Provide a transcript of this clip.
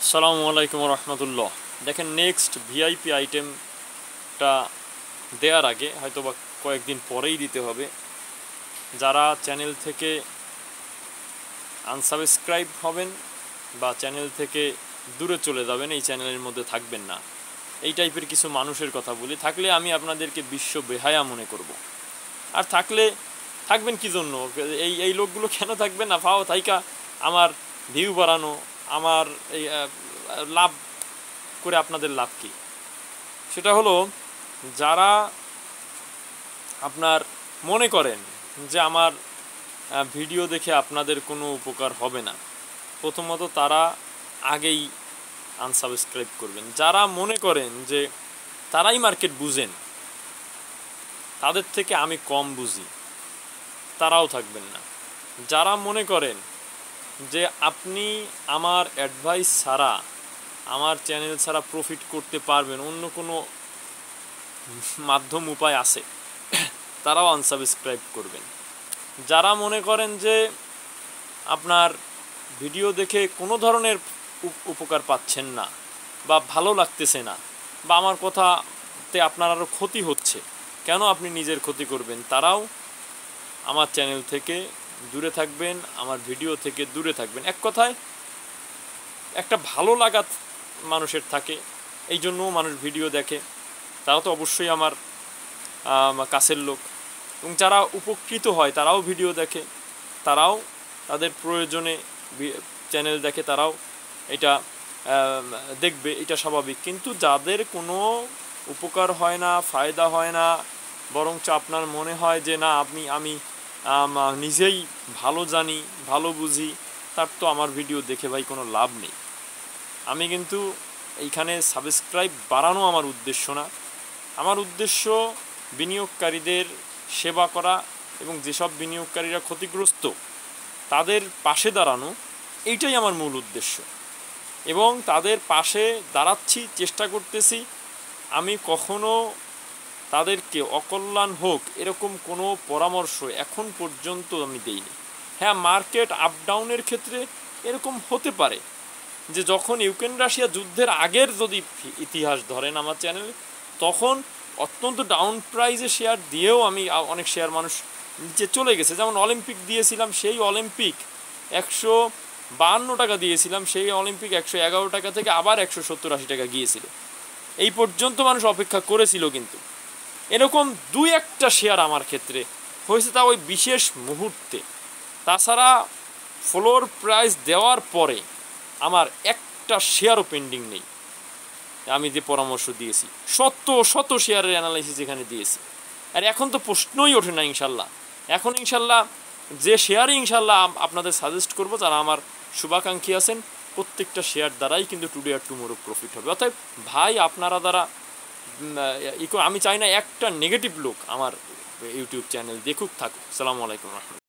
আসসালামু আলাইকুম রহমতুল্লাহ। দেখেন, নেক্সট ভিআইপি আইটেমটা দেওয়ার আগে হয়তো বা কয়েকদিন পরেই দিতে হবে। যারা চ্যানেল থেকে আনসাবস্ক্রাইব হবেন বা চ্যানেল থেকে দূরে চলে যাবেন, এই চ্যানেলের মধ্যে থাকবেন না, এই টাইপের কিছু মানুষের কথা বলি। থাকলে আমি আপনাদেরকে বিশ্ব বেহায়া মনে করব। আর থাকবেন কি জন্য? এই লোকগুলো কেন থাকবেন না? ফাও থাইকা আমার ভিউ বাড়ানো, আমার এই লাভ করে আপনাদের লাভ কি? সেটা হলো, যারা আপনার মনে করেন যে আমার ভিডিও দেখে আপনাদের কোনো উপকার হবে না, প্রথমত তারা আগেই আনসাবস্ক্রাইব করবেন। যারা মনে করেন যে তারাই মার্কেট বুঝেন, তাদের থেকে আমি কম বুঝি, তারাও থাকবেন না। যারা মনে করেন যে আপনি আমার অ্যাডভাইস ছাড়া, আমার চ্যানেল ছাড়া প্রফিট করতে পারবেন, অন্য কোনো মাধ্যম উপায় আছে, তারাও আনসাবস্ক্রাইব করবেন। যারা মনে করেন যে আপনার ভিডিও দেখে কোনো ধরনের উপকার পাচ্ছেন না বা ভালো লাগতেছে না, বা আমার কথাতে আপনার আরও ক্ষতি হচ্ছে, কেন আপনি নিজের ক্ষতি করবেন, তারাও আমার চ্যানেল থেকে দূরে থাকবেন, আমার ভিডিও থেকে দূরে থাকবেন। এক কথায়, একটা ভালো লাগা মানুষের থাকে, এই জন্যও মানুষ ভিডিও দেখে। তারা তো অবশ্যই আমার কাছের লোক, এবং যারা উপকৃত হয় তারাও ভিডিও দেখে, তারাও তাদের প্রয়োজনে চ্যানেল দেখে, তারাও এটা দেখবে, এটা স্বাভাবিক। কিন্তু যাদের কোনো উপকার হয় না, ফায়দা হয় না, বরঞ্চ আপনার মনে হয় যে না, আমি নিজেই ভালো জানি, ভালো বুঝি, তার তো আমার ভিডিও দেখে ভাই কোনো লাভ নেই। আমি কিন্তু এইখানে সাবস্ক্রাইব বাড়ানো আমার উদ্দেশ্য না। আমার উদ্দেশ্য বিনিয়োগকারীদের সেবা করা, এবং যেসব বিনিয়োগকারীরা ক্ষতিগ্রস্ত তাদের পাশে দাঁড়ানো, এইটাই আমার মূল উদ্দেশ্য। এবং তাদের পাশে দাঁড়াচ্ছি, চেষ্টা করতেছি। আমি কখনো তাদেরকে অকল্যাণ হোক এরকম কোনো পরামর্শ এখন পর্যন্ত আমি দেইনি। হ্যাঁ, মার্কেট আপ ডাউনের ক্ষেত্রে এরকম হতে পারে, যে যখন ইউক্রেন রাশিয়া যুদ্ধের আগের যদি ইতিহাস ধরেন আমার চ্যানেলে, তখন অত্যন্ত ডাউন প্রাইজে শেয়ার দিয়েও আমি অনেক শেয়ার মানুষ নিচে চলে গেছে। যেমন অলিম্পিক দিয়েছিলাম, সেই অলিম্পিক 152 টাকা দিয়েছিলাম, সেই অলিম্পিক 111 টাকা থেকে আবার 170-80 টাকা গিয়েছিল। এই পর্যন্ত মানুষ অপেক্ষা করেছিল। কিন্তু এরকম দুই একটা শেয়ার আমার ক্ষেত্রে হয়েছে, তা ওই বিশেষ মুহূর্তে। তাছাড়া ফ্লোর প্রাইস দেওয়ার পরে আমার একটা শেয়ারও পেন্ডিং নেই। আমি যে পরামর্শ দিয়েছি, শত শেয়ারের অ্যানালাইসিস এখানে দিয়েছি। আর এখন তো প্রশ্নই ওঠে না ইনশাল্লাহ। এখন ইনশাল্লাহ যে শেয়ারই ইনশাল্লাহ আপনাদের সাজেস্ট করব, যারা আমার শুভাকাঙ্ক্ষী আছেন, প্রত্যেকটা শেয়ার দ্বারাই কিন্তু টুডে আর টুমোরো প্রফিট হবে। অর্থাৎ ভাই, আপনারা দ্বারা আমি চাই না একটা নেগেটিভ লোক আমার ইউটিউব চ্যানেল দেখুক, থাকুক। আসসালামু আলাইকুম।